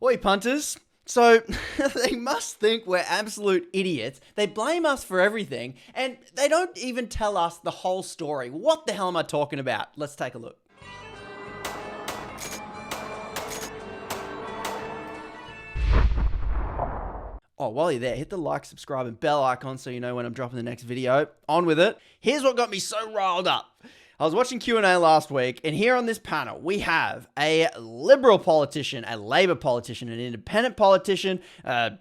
Oi, punters. So, they must think we're absolute idiots. They blame us for everything, and they don't even tell us the whole story. What the hell am I talking about? Let's take a look. Oh, while you're there, hit the like, subscribe, and bell icon so you know when I'm dropping the next video. On with it. Here's what got me so riled up. I was watching Q&A last week, and here on this panel, we have a Liberal politician, a Labor politician, an independent politician, a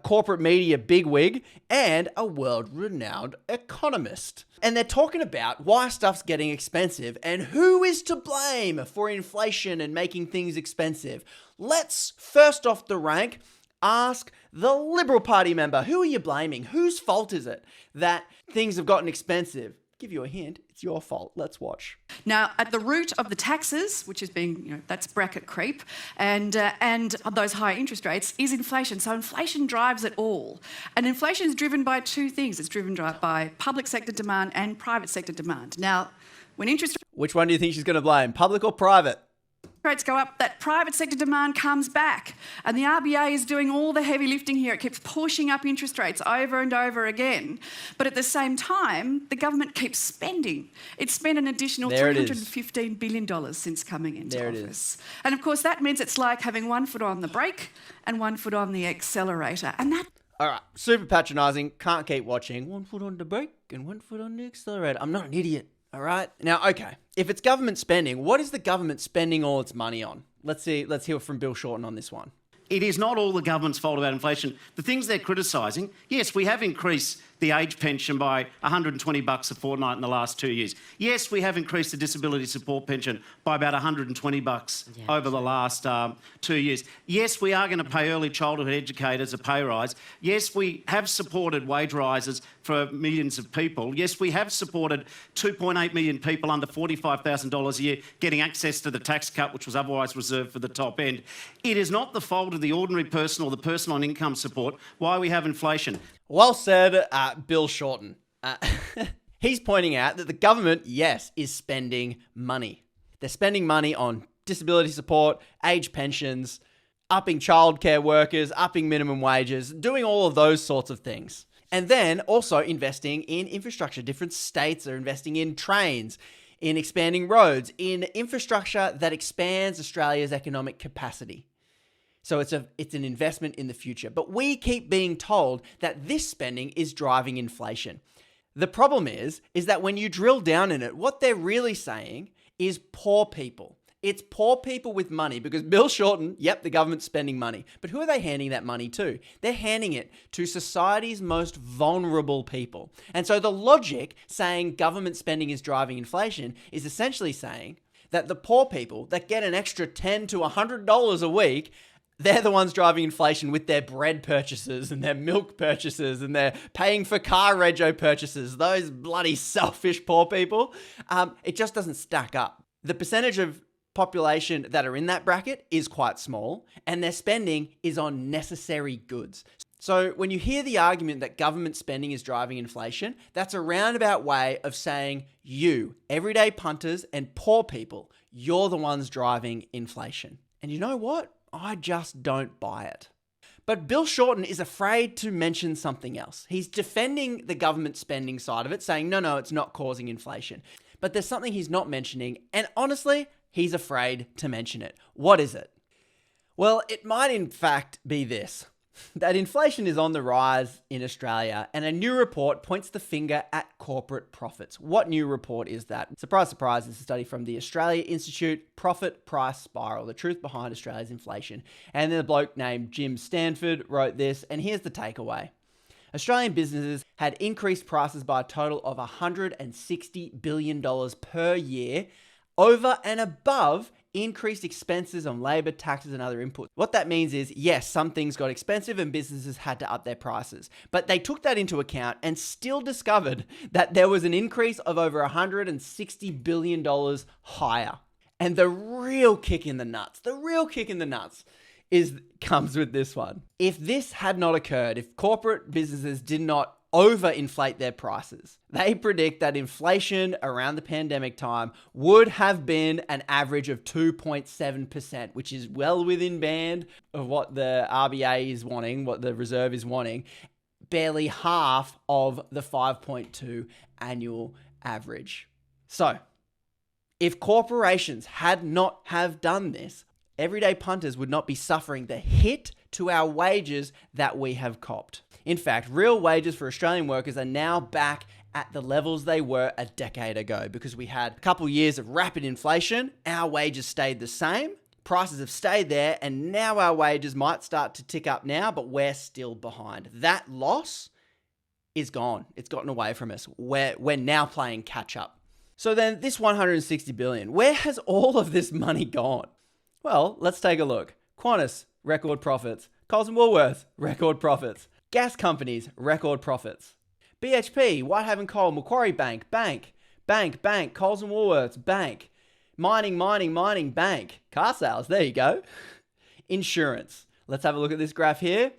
corporate media bigwig, and a world-renowned economist. And they're talking about why stuff's getting expensive and who is to blame for inflation and making things expensive. Let's, first off the rank, ask the Liberal Party member, who are you blaming? Whose fault is it that things have gotten expensive? Give you a hint, it's your fault. Let's watch. Now, at the root of the taxes, which is being, that's bracket creep, and those high interest rates, is inflation. So inflation drives it all. And inflation is driven by two things. It's driven by public sector demand and private sector demand. Now, when interest Which one do you think she's going to blame, public or private? rates go up, that private sector demand comes back. And the RBA is doing all the heavy lifting here. It keeps pushing up interest rates over and over again. But at the same time, the government keeps spending. It's spent an additional $315 billion since coming into office. And of course, that means it's like having one foot on the brake and one foot on the accelerator. And that... All right, super patronising, can't keep watching. One foot on the brake and one foot on the accelerator. I'm not an idiot. All right. Now, okay, if it's government spending, what is the government spending all its money on? Let's hear from Bill Shorten on this one. It is not all the government's fault about inflation. The things they're criticising, yes, we have increased the age pension by $120 a fortnight in the last 2 years. Yes, we have increased the disability support pension by about $120 over the last 2 years. Yes, we are going to pay early childhood educators a pay rise. Yes, we have supported wage rises for millions of people. Yes, we have supported 2.8 million people under $45,000 a year getting access to the tax cut, which was otherwise reserved for the top end. It is not the fault of the ordinary person or the person on income support why we have inflation. Well said, Bill Shorten. He's pointing out that the government, yes, is spending money. They're spending money on disability support, age pensions, upping childcare workers, upping minimum wages, doing all of those sorts of things. And then also investing in infrastructure. Different states are investing in trains, in expanding roads, in infrastructure that expands Australia's economic capacity. So it's an investment in the future. But we keep being told that this spending is driving inflation. The problem is that when you drill down in it, what they're really saying is poor people. It's poor people with money because Bill Shorten, yep, the government's spending money. But who are they handing that money to? They're handing it to society's most vulnerable people. And so the logic saying government spending is driving inflation is essentially saying that the poor people that get an extra $10 to $100 a week, they're the ones driving inflation with their bread purchases and their milk purchases and their paying for car rego purchases. Those bloody selfish poor people. It just doesn't stack up. The percentage of population that are in that bracket is quite small, and their spending is on necessary goods. So when you hear the argument that government spending is driving inflation, that's a roundabout way of saying you, everyday punters and poor people, you're the ones driving inflation. And you know what? I just don't buy it. But Bill Shorten is afraid to mention something else. He's defending the government spending side of it, saying, no, it's not causing inflation. But there's something he's not mentioning, and honestly, he's afraid to mention it. What is it? Well, it might in fact be this. That inflation is on the rise in Australia, and a new report points the finger at corporate profits. What new report is that? Surprise, surprise, it's a study from the Australia Institute Profit Price Spiral, the truth behind Australia's inflation. And then a bloke named Jim Stanford wrote this, and here's the takeaway. Australian businesses had increased prices by a total of $160 billion per year, over and above increased expenses on labour, taxes and other inputs. What that means is, yes, some things got expensive and businesses had to up their prices. But they took that into account and still discovered that there was an increase of over $160 billion higher. And the real kick in the nuts comes with this one. If this had not occurred, if corporate businesses did not overinflate their prices. They predict that inflation around the pandemic time would have been an average of 2.7%, which is well within band of what the RBA is wanting, what the Reserve is wanting, barely half of the 5.2 annual average. So, if corporations had not have done this, everyday punters would not be suffering the hit to our wages that we have copped. In fact, real wages for Australian workers are now back at the levels they were a decade ago because we had a couple years of rapid inflation, our wages stayed the same, prices have stayed there, and now our wages might start to tick up now, but we're still behind. That loss is gone. It's gotten away from us. We're now playing catch up. So then this 160 billion, where has all of this money gone? Well, let's take a look. Qantas, record profits. Coles and Woolworths, record profits. Gas companies, record profits. BHP, Whitehaven Coal, Macquarie Bank, bank. Coles and Woolworths, bank. Mining, bank. Car sales, there you go. Insurance. Let's have a look at this graph here.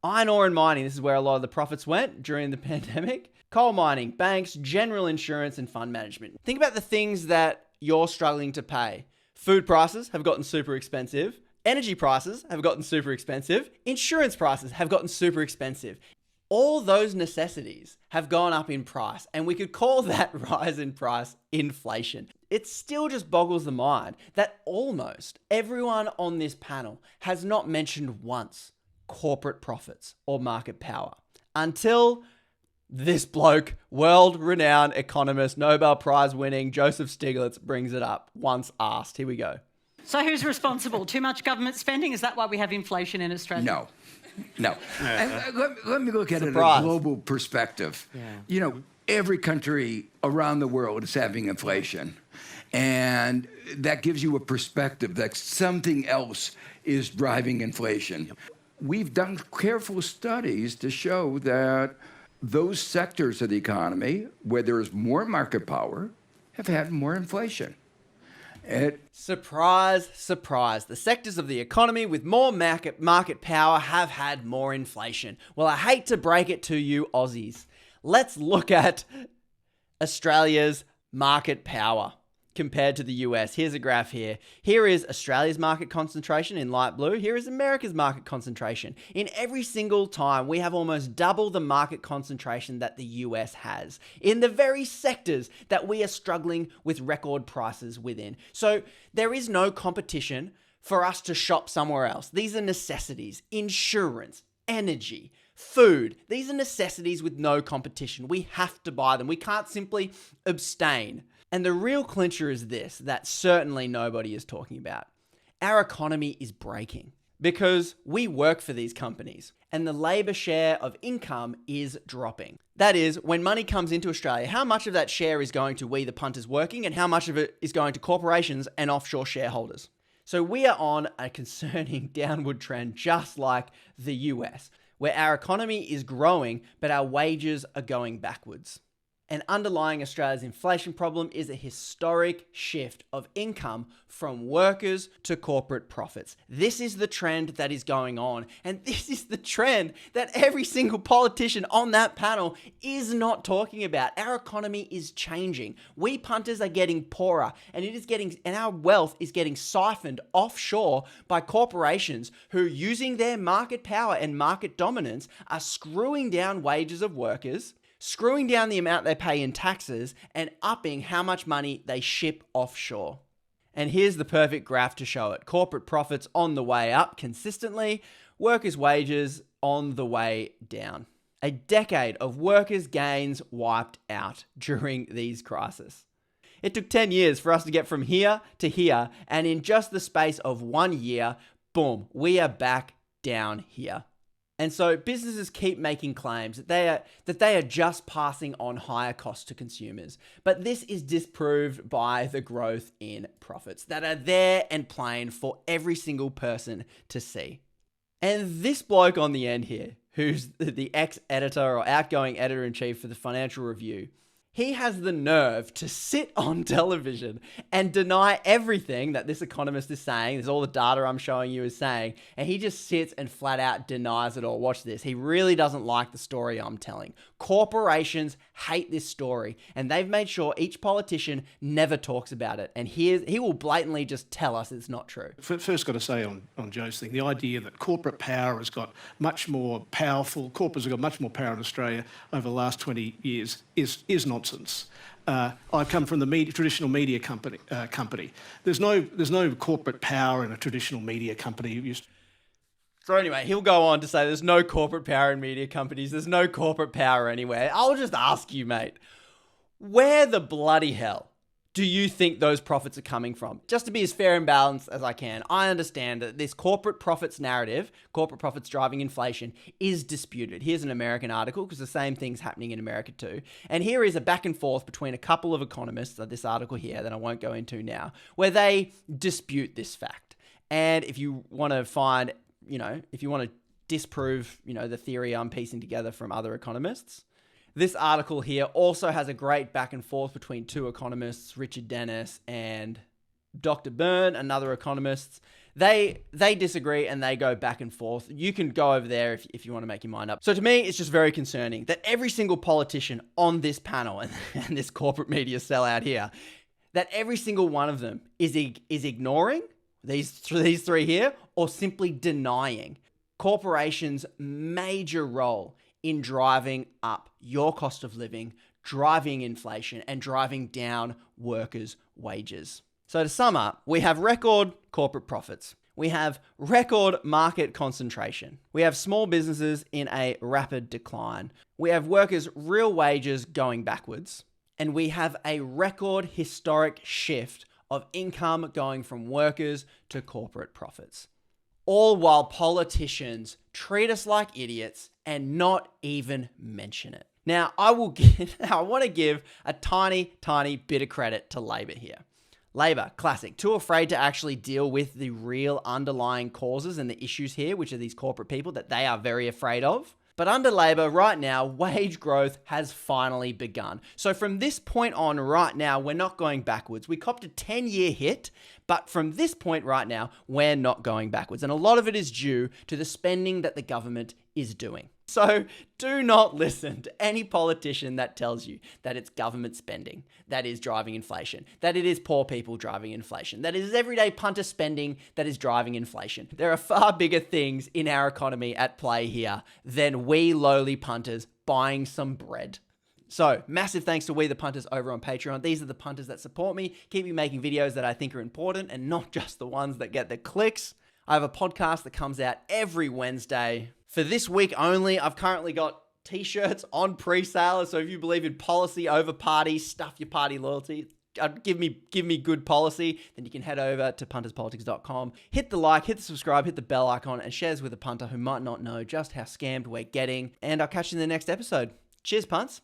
Iron ore and mining, this is where a lot of the profits went during the pandemic. Coal mining, banks, general insurance, and fund management. Think about the things that you're struggling to pay. Food prices have gotten super expensive. Energy prices have gotten super expensive. Insurance prices have gotten super expensive. All those necessities have gone up in price, and we could call that rise in price inflation. It still just boggles the mind that almost everyone on this panel has not mentioned once corporate profits or market power until this bloke, world-renowned economist, Nobel Prize winning Joseph Stiglitz brings it up once asked. Here we go. So who's responsible? Too much government spending? Is that why we have inflation in Australia? No. And let me look at Surprise. it in a global perspective. Yeah. You know, every country around the world is having inflation. And that gives you a perspective that something else is driving inflation. We've done careful studies to show that those sectors of the economy where there is more market power have had more inflation. Surprise, surprise. The sectors of the economy with more market power have had more inflation. Well, I hate to break it to you Aussies. Let's look at Australia's market power compared to the US. Here's a graph here. Here is Australia's market concentration in light blue. Here is America's market concentration. In every single time, we have almost double the market concentration that the US has in the very sectors that we are struggling with record prices within. So there is no competition for us to shop somewhere else. These are necessities, insurance, energy, food. These are necessities with no competition. We have to buy them. We can't simply abstain. And the real clincher is this, that certainly nobody is talking about. Our economy is breaking because we work for these companies and the labour share of income is dropping. That is, when money comes into Australia, how much of that share is going to we the punters working and how much of it is going to corporations and offshore shareholders? So we are on a concerning downward trend just like the US, where our economy is growing but our wages are going backwards. And underlying Australia's inflation problem is a historic shift of income from workers to corporate profits. This is the trend that is going on. And this is the trend that every single politician on that panel is not talking about. Our economy is changing. We punters are getting poorer and our wealth is getting siphoned offshore by corporations who, using their market power and market dominance, are screwing down wages of workers, screwing down the amount they pay in taxes, and upping how much money they ship offshore. And here's the perfect graph to show it. Corporate profits on the way up consistently, workers' wages on the way down. A decade of workers' gains wiped out during these crises. It took 10 years for us to get from here to here, and in just the space of 1 year, boom, we are back down here. And so businesses keep making claims that they are just passing on higher costs to consumers. But this is disproved by the growth in profits that are there and plain for every single person to see. And this bloke on the end here, who's the ex-editor or outgoing editor-in-chief for the Financial Review, He has the nerve to sit on television and deny everything that this economist is saying. There's all the data I'm showing you is saying, and he just sits and flat out denies it all. Watch this. He really doesn't like the story I'm telling. Corporations hate this story, and they've made sure each politician never talks about it. And he will blatantly just tell us it's not true. First, got to say on Joe's thing, the idea that corporate power has got much more powerful, corporates have got much more power in Australia over the last 20 years is nonsense. I come from the traditional media company. There's no corporate power in a traditional media company. So anyway, he'll go on to say there's no corporate power in media companies. There's no corporate power anywhere. I'll just ask you, mate, where the bloody hell do you think those profits are coming from? Just to be as fair and balanced as I can, I understand that this corporate profits narrative, corporate profits driving inflation, is disputed. Here's an American article, because the same thing's happening in America too. And here is a back and forth between a couple of economists, this article here that I won't go into now, where they dispute this fact. And if you want to find, if you want to disprove, the theory I'm piecing together from other economists, this article here also has a great back and forth between two economists, Richard Dennis and Dr. Byrne, another economist. They disagree and they go back and forth. You can go over there if you want to make your mind up. So to me, it's just very concerning that every single politician on this panel and this corporate media sellout here, that every single one of them is ignoring these three here, or simply denying corporations' major role in driving up your cost of living, driving inflation, and driving down workers' wages. So to sum up, we have record corporate profits. We have record market concentration. We have small businesses in a rapid decline. We have workers' real wages going backwards. And we have a record historic shift of income going from workers to corporate profits. All while politicians treat us like idiots and not even mention it. Now, I want to give a tiny bit of credit to Labor here. Labor, classic, too afraid to actually deal with the real underlying causes and the issues here, which are these corporate people that they are very afraid of. But under Labor right now, wage growth has finally begun. So from this point on right now, we're not going backwards. We copped a 10-year hit, but from this point right now, we're not going backwards. And a lot of it is due to the spending that the government is doing. So do not listen to any politician that tells you that it's government spending that is driving inflation, that it is poor people driving inflation, that it is everyday punter spending that is driving inflation. There are far bigger things in our economy at play here than we lowly punters buying some bread. So massive thanks to We the Punters over on Patreon. These are the punters that support me, keep me making videos that I think are important and not just the ones that get the clicks. I have a podcast that comes out every Wednesday. For this week only, I've currently got t-shirts on pre-sale. So if you believe in policy over party, stuff your party loyalty, give me good policy, then you can head over to punterspolitics.com. Hit the like, hit the subscribe, hit the bell icon, and shares with a punter who might not know just how scammed we're getting. And I'll catch you in the next episode. Cheers, punts.